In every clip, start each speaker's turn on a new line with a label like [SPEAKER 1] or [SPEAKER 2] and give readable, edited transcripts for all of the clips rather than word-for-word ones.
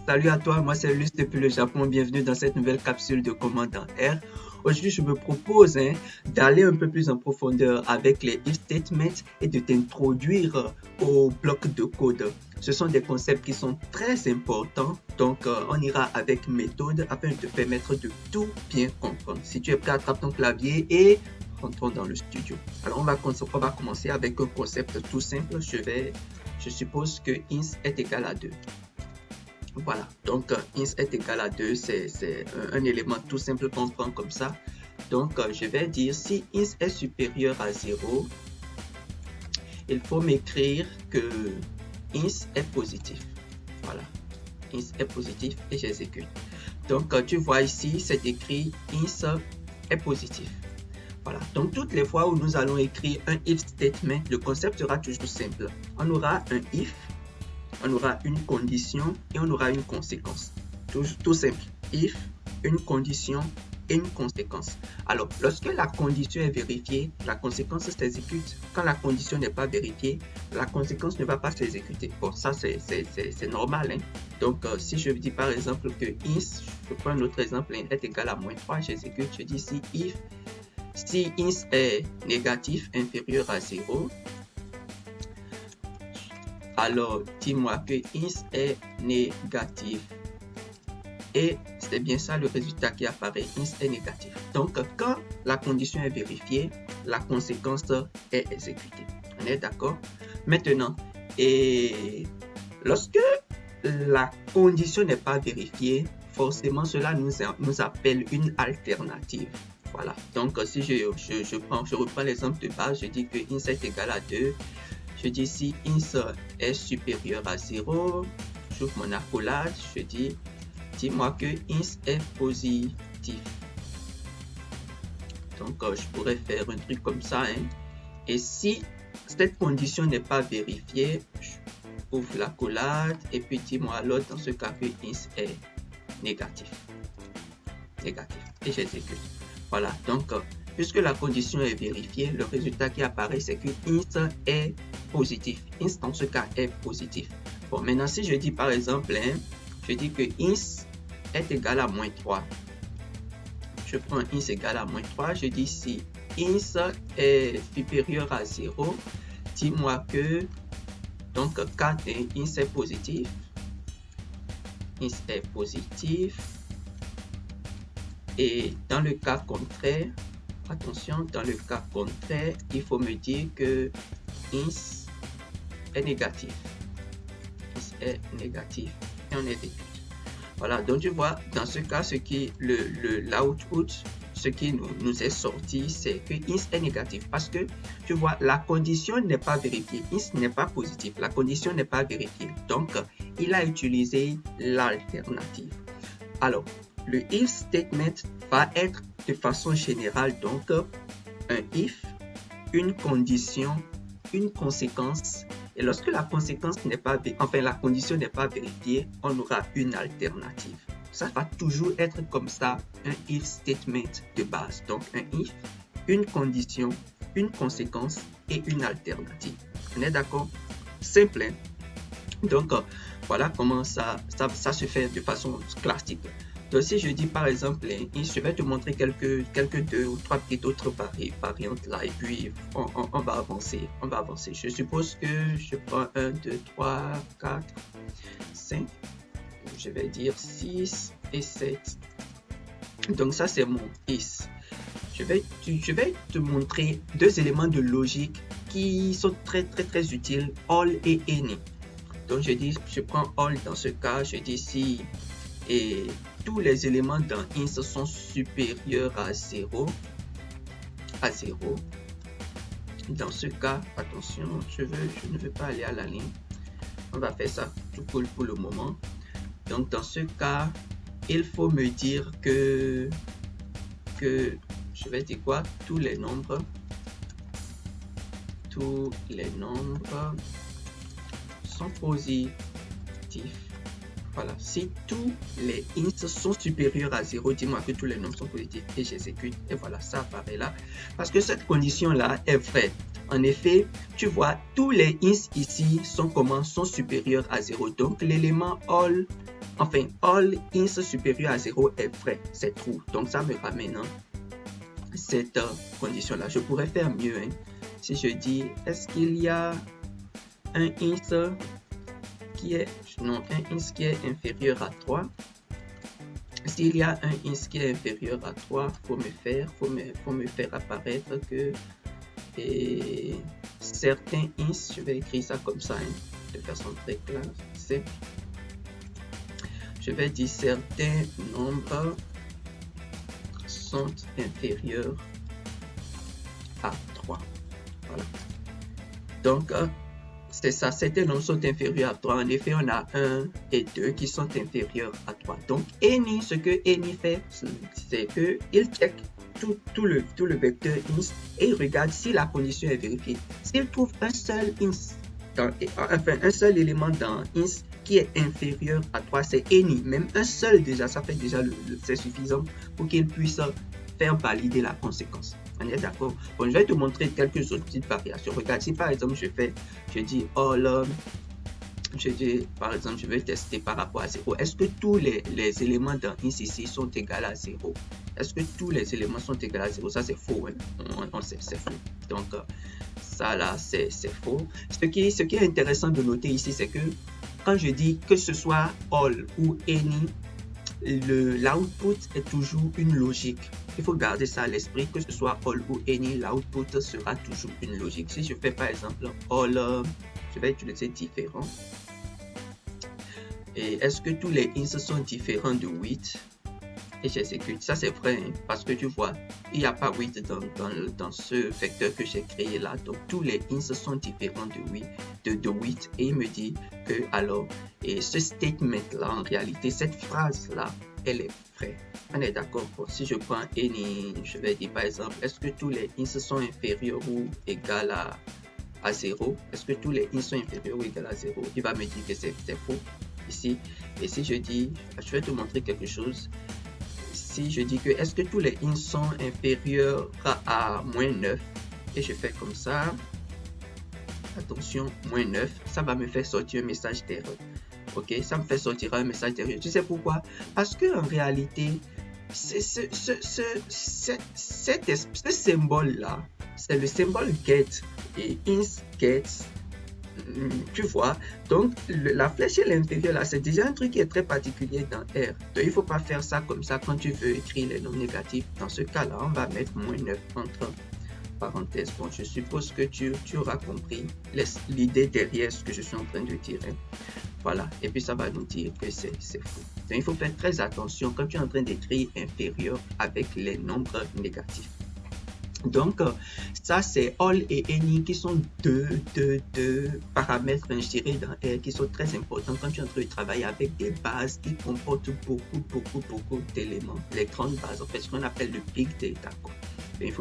[SPEAKER 1] Salut à toi, moi c'est Luce depuis le Japon. Bienvenue dans cette nouvelle capsule de commande en R. Aujourd'hui, je me propose d'aller un peu plus en profondeur avec les if statements et de t'introduire au bloc de code. Ce sont des concepts qui sont très importants, donc on ira avec méthode afin de te permettre de tout bien comprendre. Si tu es prêt, attrape ton clavier et rentrons dans le studio. Alors, on va commencer avec un concept tout simple. Je suppose que int est égal à 2. Voilà, donc int est égal à 2, c'est un élément tout simple qu'on prend comme ça. Donc, je vais dire si int est supérieur à 0, il faut m'écrire que int est positif. Voilà, int est positif et j'exécute. Donc, tu vois ici, c'est écrit int est positif. Voilà, donc toutes les fois où nous allons écrire un if statement, le concept sera toujours simple. On aura un if, on aura une condition et on aura une conséquence. Tout simple. If, une condition et une conséquence. Alors, lorsque la condition est vérifiée, la conséquence s'exécute. Quand la condition n'est pas vérifiée, la conséquence ne va pas s'exécuter. Bon, ça, c'est normal. Hein? Donc, si je dis par exemple que int, je prends un autre exemple, est égal à -3, j'exécute, je dis si int est négatif, inférieur à 0, alors dis-moi que int est négatif. Et c'est bien ça le résultat qui apparaît, int est négatif. Donc, quand la condition est vérifiée, la conséquence est exécutée. On est d'accord? Maintenant, et lorsque la condition n'est pas vérifiée, forcément cela nous appelle une alternative. Voilà, donc si je reprends l'exemple de base, je dis que int est égal à 2. Je dis si int est supérieur à 0, j'ouvre mon accolade, je dis, dis-moi que int est positif. Donc, je pourrais faire un truc comme ça. Hein. Et si cette condition n'est pas vérifiée, j'ouvre l'accolade et puis dis-moi alors dans ce cas que int est négatif. Négatif. Et j'exécute. Voilà, donc puisque la condition est vérifiée, le résultat qui apparaît c'est que int est positif. Int dans ce cas est positif. Bon, maintenant si je dis par exemple, hein, je dis que int est égal à -3. Je prends int égal à -3, je dis si int est supérieur à 0, dis-moi que, donc 4, hein, int est positif. Int est positif. Et dans le cas contraire, attention, dans le cas contraire, il faut me dire que int est négatif. Int est négatif et on exécute. Voilà, donc tu vois, dans ce cas, ce qui l'output, ce qui nous est sorti, c'est que int est négatif parce que tu vois, la condition n'est pas vérifiée. Int n'est pas positif, la condition n'est pas vérifiée. Donc, il a utilisé l'alternative. Alors, le if statement va être de façon générale donc un if, une condition, une conséquence. Et lorsque la conséquence n'est pas, la condition n'est pas vérifiée, on aura une alternative. Ça va toujours être comme ça un if statement de base. Donc un if, une condition, une conséquence et une alternative. On est d'accord? Simple. Hein? Donc voilà comment ça se fait de façon classique. Donc si je dis par exemple, je vais te montrer quelques 2 ou 3 petites autres variantes là et puis on va avancer. Je suppose que je prends 1, 2, 3, 4, 5, je vais dire 6 et 7. Donc ça c'est mon is. Je vais te montrer 2 éléments de logique qui sont très utiles, all et any. Donc je prends all dans ce cas, je dis si et tous les éléments dans int sont supérieurs à 0. Dans ce cas, attention, je ne veux pas aller à la ligne. On va faire ça tout cool pour le moment. Donc dans ce cas, il faut me dire que je vais dire quoi? Tous les nombres sont positifs. Voilà, si tous les ints sont supérieurs à 0, dis-moi que tous les nombres sont positifs et j'exécute. Et voilà, ça apparaît là. Parce que cette condition-là est vraie. En effet, tu vois, tous les ints ici sont supérieurs à 0. Donc, l'élément all enfin, all ins supérieur à 0 est vrai, c'est true. Donc, ça me ramène cette condition-là. Je pourrais faire mieux. Si je dis, est-ce qu'il y a un ins qui est, non, un ins qui est inférieur à 3? S'il y a un ins qui est inférieur à 3, faut me faire apparaître que certains ins, je vais écrire ça comme ça, de façon très claire, simple. Je vais dire certains nombres sont inférieurs à 3. Voilà. Donc, c'est ça, certains nombres sont inférieurs à 3. En effet, on a 1 et 2 qui sont inférieurs à 3. Donc, any, ce que any fait, c'est qu'il check tout le vecteur ins et il regarde si la condition est vérifiée. S'il trouve un seul ins, enfin un seul élément dans ins qui est inférieur à 3, c'est any. Même un seul déjà, ça fait déjà c'est suffisant pour qu'il puisse faire valider la conséquence. On est d'accord? Bon, je vais te montrer quelques autres petites variations. Regarde, si par exemple je dis all, par exemple, je vais tester par rapport à 0. Est-ce que tous les éléments dans ins ici sont égaux à 0? Est-ce que tous les éléments sont égaux à 0? Ça, c'est faux. On sait, c'est faux. Donc, ça là, c'est faux. Ce qui est intéressant de noter ici, c'est que quand je dis que ce soit all ou any, l'output est toujours une logique. Il faut garder ça à l'esprit, que ce soit all ou any, l'output sera toujours une logique. Si je fais par exemple all, je vais utiliser différent. Et est-ce que tous les ins sont différents de 8? Et j'exécute. Ça c'est vrai, parce que tu vois, il n'y a pas 8 dans ce vecteur que j'ai créé là. Donc tous les ins sont différents de 8. Et il me dit que alors, et ce statement là, en réalité, cette phrase là, elle est vraie. On est d'accord? Si je prends any, je vais dire par exemple, est-ce que tous les ins sont inférieurs ou égaux à 0? Est-ce que tous les ins sont inférieurs ou égaux à 0? Il va me dire que c'est faux ici. Et si je dis, je vais te montrer quelque chose. Si je dis que est-ce que tous les ins sont inférieurs à moins 9, et je fais comme ça, attention, moins 9, ça va me faire sortir un message d'erreur. Ok, ça me fait sortir un message d'erreur. Tu sais pourquoi? Parce que en réalité, ce symbole là, c'est le symbole get et ins get. Tu vois, donc la flèche à l'intérieur là, c'est déjà un truc qui est très particulier dans R. Donc il ne faut pas faire ça comme ça quand tu veux écrire les nombres négatifs. Dans ce cas là, on va mettre moins 9 entre parenthèses. Bon, je suppose que tu auras compris l'idée derrière ce que je suis en train de dire. Voilà, et puis ça va nous dire que c'est faux. Donc il faut faire très attention quand tu es en train d'écrire inférieur avec les nombres négatifs. Donc, ça c'est all et any qui sont deux paramètres, je dirais, dans R qui sont très importants quand tu es en train de travailler avec des bases qui comportent beaucoup d'éléments. Les grandes bases, en fait, ce qu'on appelle le big data. Il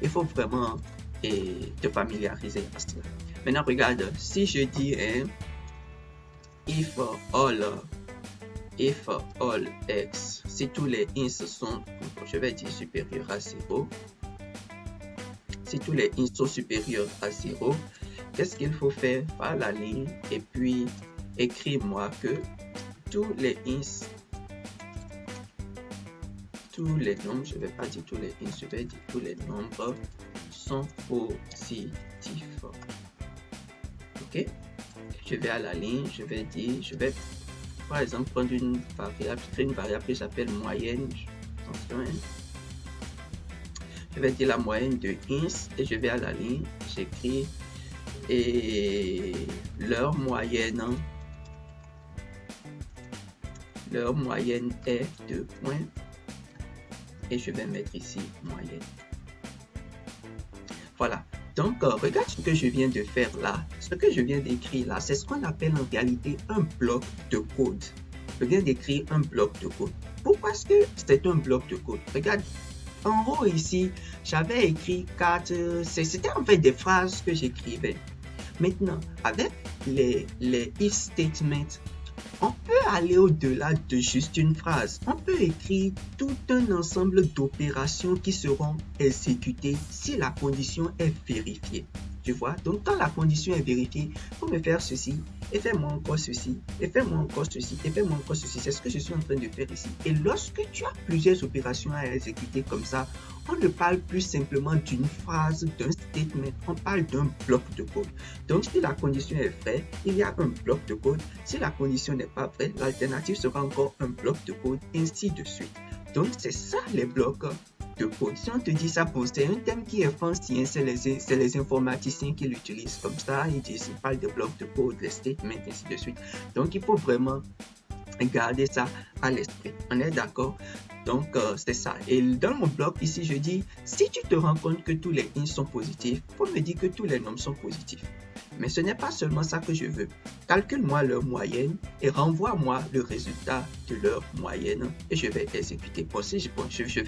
[SPEAKER 1] faut vraiment te familiariser à cela. Maintenant, regarde, si je dis if all x, si tous les ins sont, je vais dire supérieurs à 0, si tous les ins sont supérieurs à 0, qu'est-ce qu'il faut faire? Faire la ligne et puis écris-moi que tous les ins, tous les nombres, je ne vais pas dire tous les ins, je vais dire tous les nombres sont positifs. Ok? Je vais à la ligne, je vais dire, je vais par exemple prendre une variable que j'appelle moyenne. Attention, je vais dire la moyenne de ins et je vais à la ligne, j'écris et leur moyenne est 2 points et je vais mettre ici moyenne. Voilà, donc regarde ce que je viens de faire là. Ce que je viens d'écrire là, c'est ce qu'on appelle en réalité un bloc de code. Je viens d'écrire un bloc de code. Pourquoi est-ce que c'est un bloc de code? Regarde. En haut ici, j'avais écrit 4, c'était en fait des phrases que j'écrivais. Maintenant, avec les if statements, on peut aller au-delà de juste une phrase. On peut écrire tout un ensemble d'opérations qui seront exécutées si la condition est vérifiée. Tu vois? Donc, quand la condition est vérifiée, il faut me faire ceci. et fais-moi encore ceci, et fais-moi encore ceci, et fais-moi encore ceci. C'est ce que je suis en train de faire ici. Et lorsque tu as plusieurs opérations à exécuter comme ça, on ne parle plus simplement d'une phrase, d'un statement, on parle d'un bloc de code. Donc, si la condition est vraie, il y a un bloc de code. Si la condition n'est pas vraie, l'alternative sera encore un bloc de code, ainsi de suite. Donc, c'est ça les blocs de code. Si on te dit ça, c'est un thème qui est fancy, c'est les informaticiens qui l'utilisent comme ça. Ils parlent de blocs de code, les statements, ainsi de suite. Donc, il faut vraiment garder ça à l'esprit. On est d'accord? Donc, c'est ça. Et dans mon bloc, ici, je dis, si tu te rends compte que tous les ins sont positifs, il faut me dire que tous les nombres sont positifs. Mais ce n'est pas seulement ça que je veux. Calcule-moi leur moyenne et renvoie-moi le résultat de leur moyenne et je vais exécuter. Bon, si je suis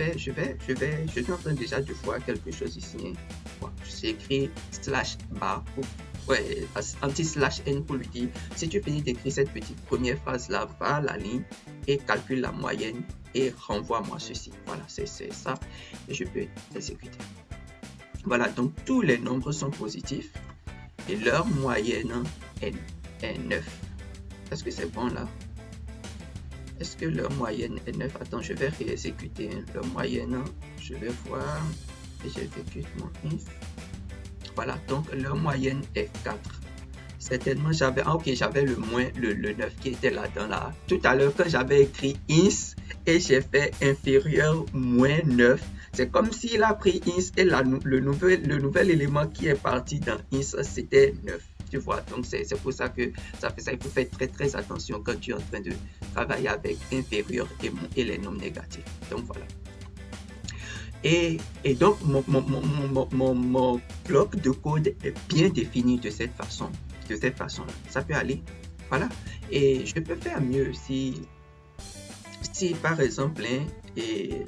[SPEAKER 1] en train déjà de voir quelque chose ici. Bon, j'ai écrit /bar pour anti/n pour lui dire, si tu finis d'écrire cette petite première phrase là, va à la ligne et calcule la moyenne et renvoie-moi ceci. Voilà, c'est ça et je peux exécuter. Voilà, donc tous les nombres sont positifs et leur moyenne est 9. Est-ce que c'est bon là? Est-ce que leur moyenne est 9? Attends, je vais réexécuter leur moyenne. Je vais voir et j'exécute mon if. Voilà, donc leur moyenne est 4. Certainement, j'avais le 9 qui était là-dedans là. Tout à l'heure, quand j'avais écrit ins et j'ai fait inférieur moins 9, c'est comme s'il a pris ins et le nouvel élément qui est parti dans ins, c'était 9. Tu vois, donc c'est pour ça que ça fait ça. Il faut faire très attention quand tu es en train de travailler avec inférieur et les nombres négatifs. Donc voilà. Et donc mon bloc de code est bien défini de cette façon. Ça peut aller. Voilà. Et je peux faire mieux si par exemple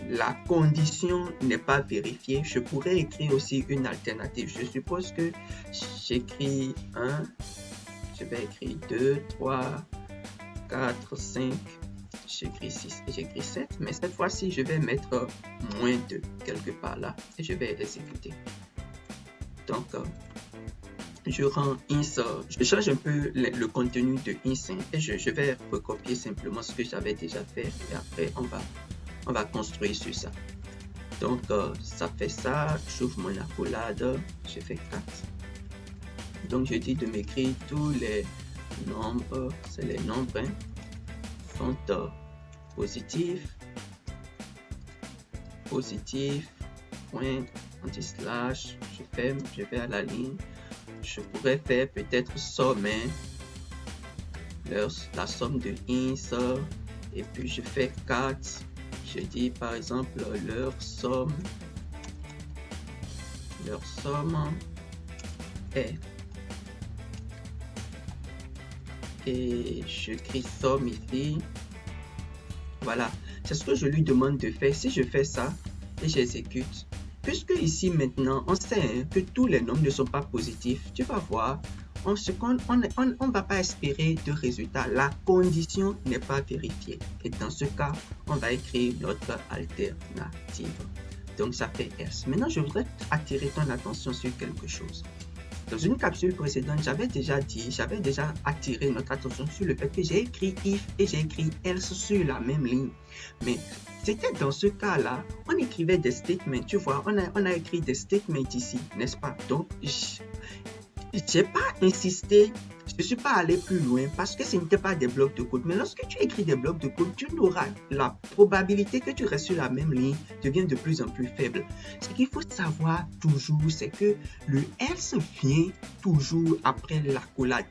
[SPEAKER 1] la condition n'est pas vérifiée, je pourrais écrire aussi une alternative. Je suppose que j'écris 1, je vais écrire 2, 3, 4, 5, j'écris 6 et j'écris 7, mais cette fois-ci je vais mettre moins 2 quelque part là et je vais exécuter. Donc je rends ins, je change un peu le contenu de ins et je vais recopier simplement ce que j'avais déjà fait et après on va construire sur ça. Donc ça fait ça, j'ouvre mon accolade, je fais 4. Donc je dis de m'écrire tous les nombres, c'est les nombres sont positifs, point anti/, je vais à la ligne. Je pourrais faire peut-être somme, la somme de ins, et puis je fais 4. Je dis par exemple leur somme est. Et j'écris somme ici. Voilà, c'est ce que je lui demande de faire. Si je fais ça et j'exécute, puisque ici maintenant on sait que tous les nombres ne sont pas positifs, tu vas voir, on ne va pas espérer de résultat. La condition n'est pas vérifiée. Et dans ce cas, on va écrire notre alternative. Donc ça fait else. Maintenant, je voudrais attirer ton attention sur quelque chose. Dans une capsule précédente, j'avais déjà attiré notre attention sur le fait que j'ai écrit if et j'ai écrit else sur la même ligne. Mais c'était dans ce cas-là, on écrivait des statements. Tu vois, on a écrit des statements ici, n'est-ce pas? Donc, j'ai pas insisté, je suis pas allé plus loin parce que ce n'était pas des blocs de code. Mais lorsque tu écris des blocs de code, tu n'auras la probabilité que tu restes sur la même ligne devient de plus en plus faible. Ce qu'il faut savoir toujours, c'est que le else vient toujours après l'accolade,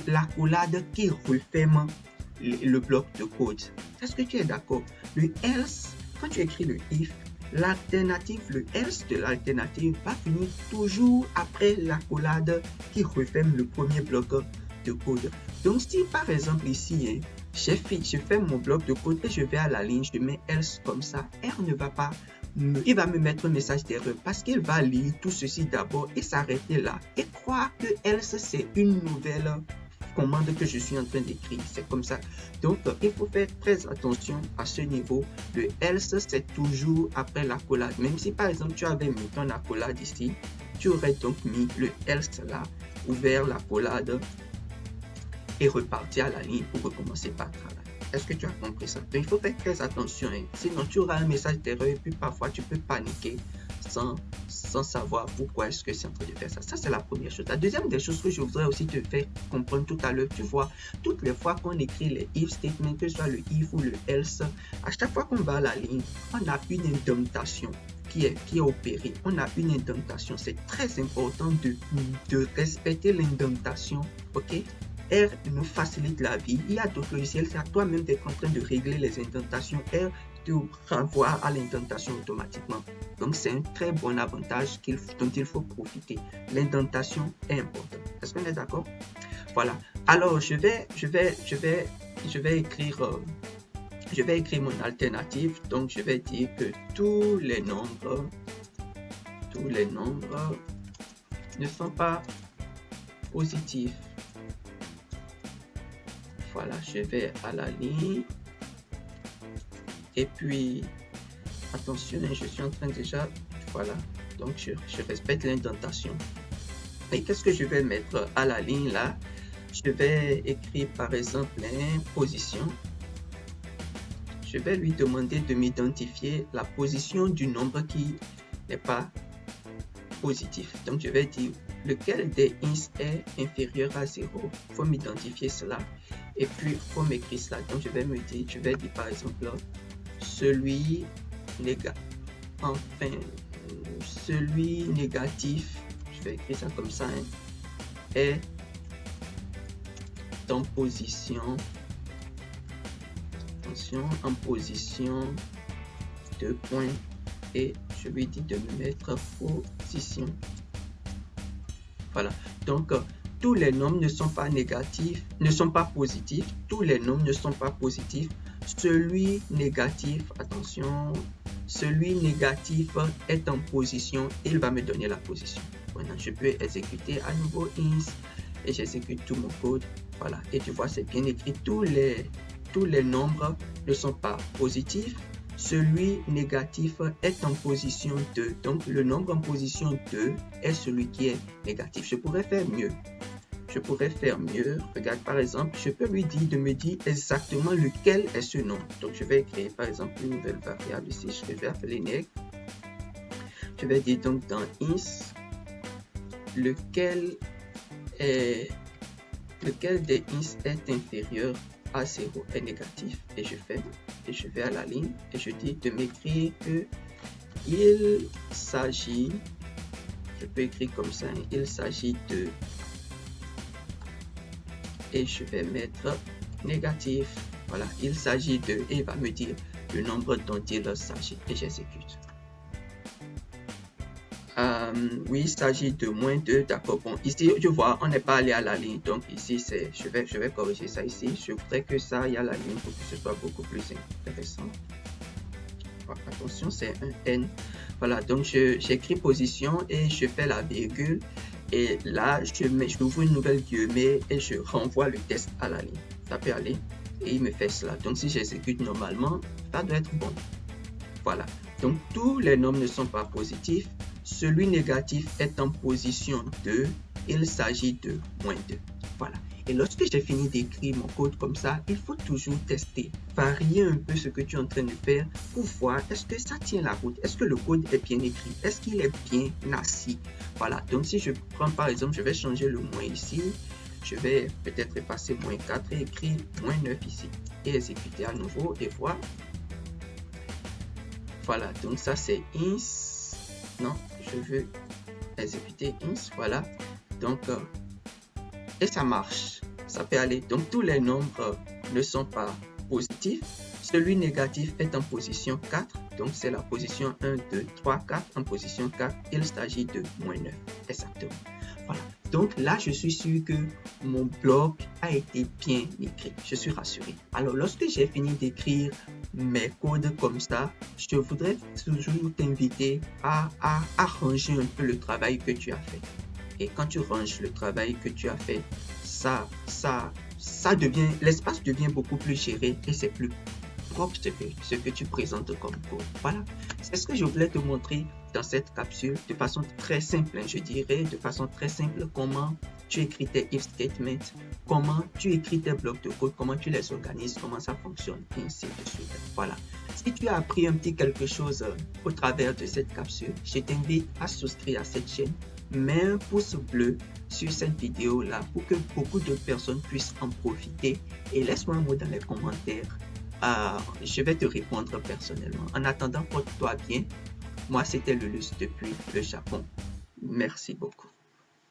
[SPEAKER 1] l'accolade qui referme le bloc de code. Est-ce que tu es d'accord? Le else, quand tu écris le if, l'alternative, le else de l'alternative va finir toujours après l'accolade qui referme le premier bloc de code. Donc si par exemple ici, je fais mon bloc de code et je vais à la ligne, je mets else comme ça, R ne va pas, il va me mettre un message d'erreur parce qu'il va lire tout ceci d'abord et s'arrêter là et croire que else c'est une nouvelle commande que je suis en train d'écrire. C'est comme ça. Donc, il faut faire très attention à ce niveau. Le else, c'est toujours après l'accolade. Même si, par exemple, tu avais mis ton accolade ici, tu aurais donc mis le else là, ouvert l'accolade et repartir à la ligne pour recommencer par travail. Est-ce que tu as compris ça? Donc, il faut faire très attention, hein. Sinon tu auras un message d'erreur et puis parfois tu peux paniquer sans savoir pourquoi est-ce que c'est en train de faire ça. Ça, c'est la première chose. La deuxième des choses que je voudrais aussi te faire comprendre tout à l'heure, tu vois, toutes les fois qu'on écrit les if statements, que ce soit le if ou le else, à chaque fois qu'on va à la ligne, on a une indentation qui est opérée. On a une indentation. C'est très important de respecter l'indentation, ok? R nous facilite la vie. Il y a d'autres logiciels, c'est à toi-même d'être en train de régler les indentations. R te renvoie à l'indentation automatiquement. Donc, c'est un très bon avantage dont il faut profiter. L'indentation est importante. Est-ce qu'on est d'accord? Voilà. Alors, je vais écrire mon alternative. Donc, je vais dire que tous les nombres ne sont pas positifs. Voilà, je vais à la ligne. Et puis, attention, je suis en train déjà, voilà. Donc, je respecte l'indentation. Et qu'est-ce que je vais mettre à la ligne là? Je vais écrire par exemple position. Je vais lui demander de m'identifier la position du nombre qui n'est pas positif. Donc, je vais dire lequel des ins est inférieur à 0. Il faut m'identifier cela. Et puis, il faut m'écrire cela. Donc, je vais dire par exemple celui négatif, je vais écrire ça comme ça, hein, est en position, attention, en position de point, et je lui dis de me mettre position. Voilà. Donc, tous les nombres ne sont pas négatifs, ne sont pas positifs. Tous les nombres ne sont pas positifs. Celui négatif, attention, celui négatif est en position, il va me donner la position. Maintenant, je peux exécuter à nouveau ins et j'exécute tout mon code. Voilà. Et tu vois, c'est bien écrit. Tous les nombres ne sont pas positifs. Celui négatif est en position 2. Donc, le nombre en position 2 est celui qui est négatif. Je pourrais faire mieux. Regarde, par exemple, je peux lui dire de me dire exactement lequel est ce nombre. Donc, je vais créer, par exemple, une nouvelle variable ici. Je vais appeler neg. Je vais dire donc dans ins, lequel des ins est inférieur à 0 est négatif. Et je vais à la ligne et je dis de m'écrire que il s'agit, je peux écrire comme ça, il s'agit de, et je vais mettre négatif. Voilà, il s'agit de, et il va me dire le nombre dont il s'agit et j'exécute. Oui, il s'agit de moins 2, d'accord. Bon, ici, je vois, on n'est pas allé à la ligne. Donc, ici, c'est, je vais corriger ça ici. Je voudrais que ça aille à la ligne pour que ce soit beaucoup plus intéressant. Voilà, attention, c'est un N. Voilà, donc j'écris position et je fais la virgule. Et là, j'ouvre une nouvelle guillemets et je renvoie le test à la ligne. Ça peut aller et il me fait cela. Donc, si j'exécute normalement, ça doit être bon. Voilà, donc tous les nombres ne sont pas positifs. Celui négatif est en position 2, il s'agit de moins 2. Voilà. Et lorsque j'ai fini d'écrire mon code comme ça, il faut toujours tester, varier un peu ce que tu es en train de faire pour voir est-ce que ça tient la route, est-ce que le code est bien écrit, est-ce qu'il est bien assis. Voilà, donc si je prends par exemple, je vais changer le moins ici, je vais peut-être passer moins 4 et écrire moins 9 ici et exécuter à nouveau et voir. Voilà, donc ça c'est ins. Non, je veux exécuter ins, voilà. Donc, et ça marche, ça peut aller. Donc, tous les nombres ne sont pas positifs. Celui négatif est en position 4. Donc, c'est la position 1, 2, 3, 4. En position 4, il s'agit de moins 9. Exactement. Voilà. Donc, là, je suis sûr que mon bloc a été bien écrit. Je suis rassuré. Alors, lorsque j'ai fini d'écrire mes codes comme ça, je voudrais toujours t'inviter à ranger un peu le travail que tu as fait. Et quand tu ranges le travail que tu as fait, ça devient, l'espace devient beaucoup plus géré et c'est plus propre ce que tu présentes comme code. Voilà, c'est ce que je voulais te montrer dans cette capsule de façon très simple, je dirais, de façon très simple, comment tu écris tes if statements, comment tu écris tes blocs de code, comment tu les organises, comment ça fonctionne, et ainsi de suite. Voilà. Si tu as appris un petit quelque chose au travers de cette capsule, je t'invite à souscrire à cette chaîne, mets un pouce bleu sur cette vidéo là pour que beaucoup de personnes puissent en profiter et laisse-moi un mot dans les commentaires. Je vais te répondre personnellement. En attendant, porte-toi bien. Moi, c'était Lulus depuis le Japon. Merci beaucoup.